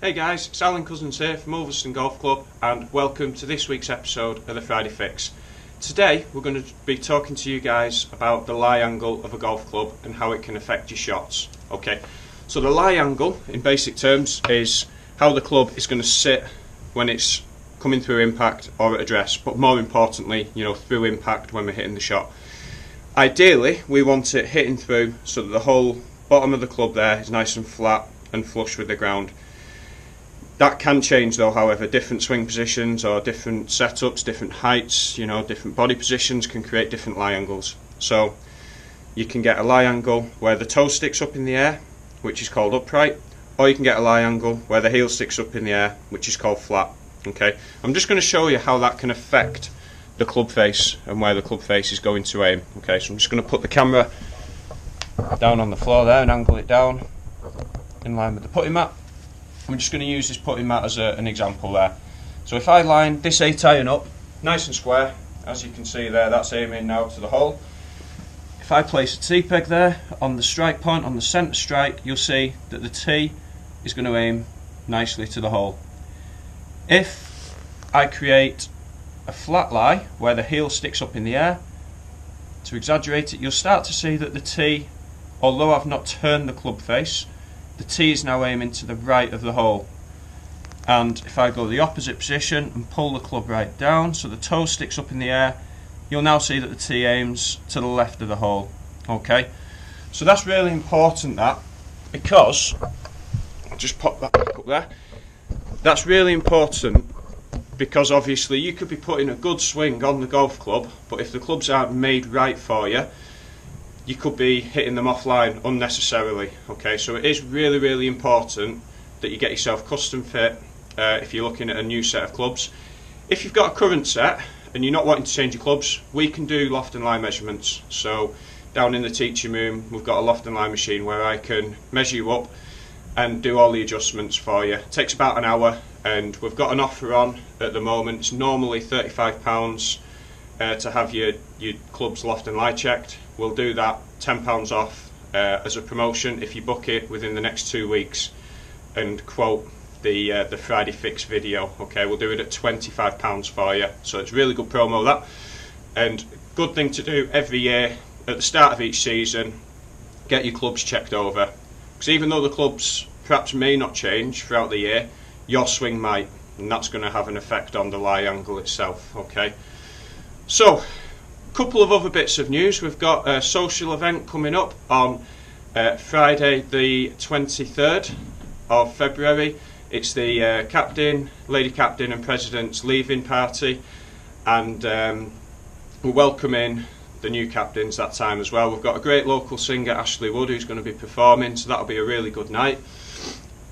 Hey guys, it's Alan Cousins here from Ulverston Golf Club and welcome to this week's episode of the Friday Fix. Today we're going to be talking to you guys about the lie angle of a golf club and how it can affect your shots. Okay, so the lie angle in basic terms is how the club is going to sit when it's coming through impact or at address, but more importantly, through impact when we're hitting the shot. Ideally, we want it hitting through so that the whole bottom of the club there is nice and flat and flush with the ground. That can change though, however, different swing positions or different setups, different heights, different body positions can create different lie angles. So you can get a lie angle where the toe sticks up in the air, which is called upright, or you can get a lie angle where the heel sticks up in the air, which is called flat. Okay, I'm just going to show you how that can affect the club face and where the club face is going to aim. Okay, so I'm just going to put the camera down on the floor there and angle it down in line with the putting mat. I'm just going to use this putting mat as an example there. So if I line this 8 iron up nice and square, as you can see there, that's aiming now to the hole. If I place a tee peg there on the strike point, on the centre strike, you'll see that the tee is going to aim nicely to the hole. If I create a flat lie where the heel sticks up in the air, to exaggerate it, you'll start to see that the tee, although I've not turned the club face, the tee is now aiming to the right of the hole. And if I go the opposite position and pull the club right down so the toe sticks up in the air, you'll now see that the tee aims to the left of the hole. Okay, so that's really important, that, because I'll just pop that back up there. That's really important because obviously you could be putting a good swing on the golf club, but if the clubs aren't made right for you, you could be hitting them offline unnecessarily. Okay, so it is really important that you get yourself custom fit if you're looking at a new set of clubs. If you've got a current set and you're not wanting to change your clubs, we can do loft and lie measurements. So down in the teaching room we've got a loft and lie machine where I can measure you up and do all the adjustments for you. It takes about an hour, and we've got an offer on at the moment. It's normally £35 to have your club's loft and lie checked. We'll do that £10 off as a promotion if you book it within the next 2 weeks and quote the Friday Fix video. Okay, we'll do it at £25 for you. So it's really good promo, that, and good thing to do every year at the start of each season. Get your clubs checked over, because even though the clubs perhaps may not change throughout the year, your swing might, and that's going to have an effect on the lie angle itself. Okay, so couple of other bits of news. We've got a social event coming up on Friday the 23rd of February. It's the captain, lady captain and president's leaving party, and we're welcoming the new captains that time as well. We've got a great local singer, Ashley Wood, who's going to be performing, so that'll be a really good night.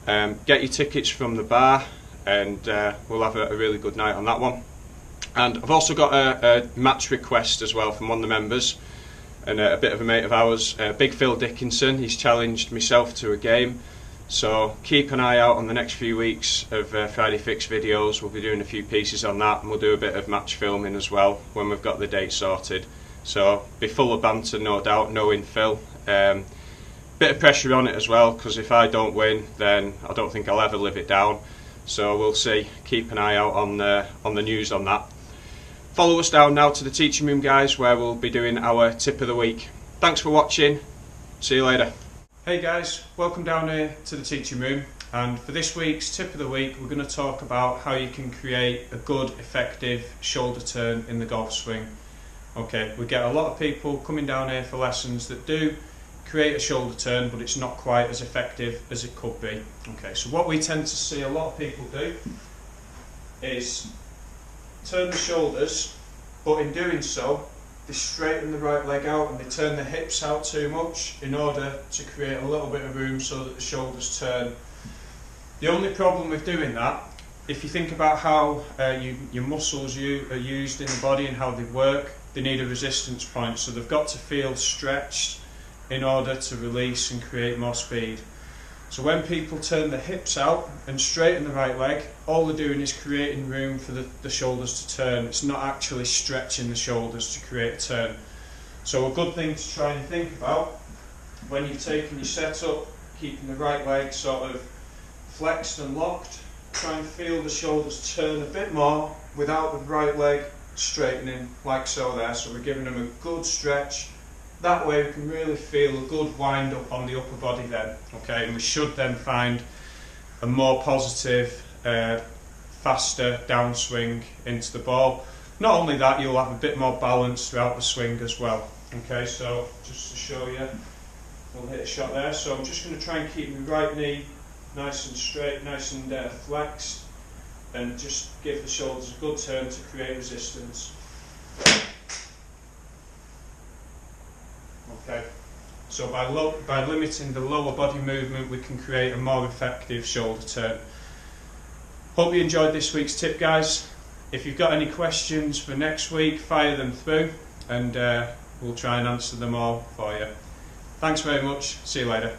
Get your tickets from the bar and we'll have a really good night on that one. And I've also got a match request as well from one of the members and a bit of a mate of ours, Big Phil Dickinson. He's challenged myself to a game, so keep an eye out on the next few weeks of Friday Fix videos. We'll be doing a few pieces on that, and we'll do a bit of match filming as well when we've got the date sorted. So be full of banter, no doubt, knowing Phil. Bit of pressure on it as well, because if I don't win, then I don't think I'll ever live it down. So we'll see. Keep an eye out on the news on that. Follow us down now to the teaching room, guys, where we'll be doing our tip of the week. Thanks for watching. See you later. Hey guys, welcome down here to the teaching room, and for this week's tip of the week we're going to talk about how you can create a good, effective shoulder turn in the golf swing. Okay, we get a lot of people coming down here for lessons that do create a shoulder turn, but it's not quite as effective as it could be. Okay, so what we tend to see a lot of people do is turn the shoulders, but in doing so they straighten the right leg out and they turn the hips out too much in order to create a little bit of room so that the shoulders turn. The only problem with doing that, if you think about how your muscles are used in the body and how they work, they need a resistance point, so they've got to feel stretched in order to release and create more speed. So when people turn the hips out and straighten the right leg, all they're doing is creating room for the shoulders to turn. It's not actually stretching the shoulders to create a turn. So a good thing to try and think about when you're taking your setup, keeping the right leg sort of flexed and locked. Try and feel the shoulders turn a bit more without the right leg straightening like so there. So we're giving them a good stretch. That way we can really feel a good wind up on the upper body then. Okay, and we should then find a more positive, faster downswing into the ball. Not only that, you'll have a bit more balance throughout the swing as well. Okay, so just to show you, we'll hit a shot there. So I'm just going to try and keep my right knee nice and straight, nice and flexed, and just give the shoulders a good turn to create resistance. Okay, so by limiting the lower body movement, we can create a more effective shoulder turn. Hope you enjoyed this week's tip, guys. If you've got any questions for next week, fire them through, and we'll try and answer them all for you. Thanks very much. See you later.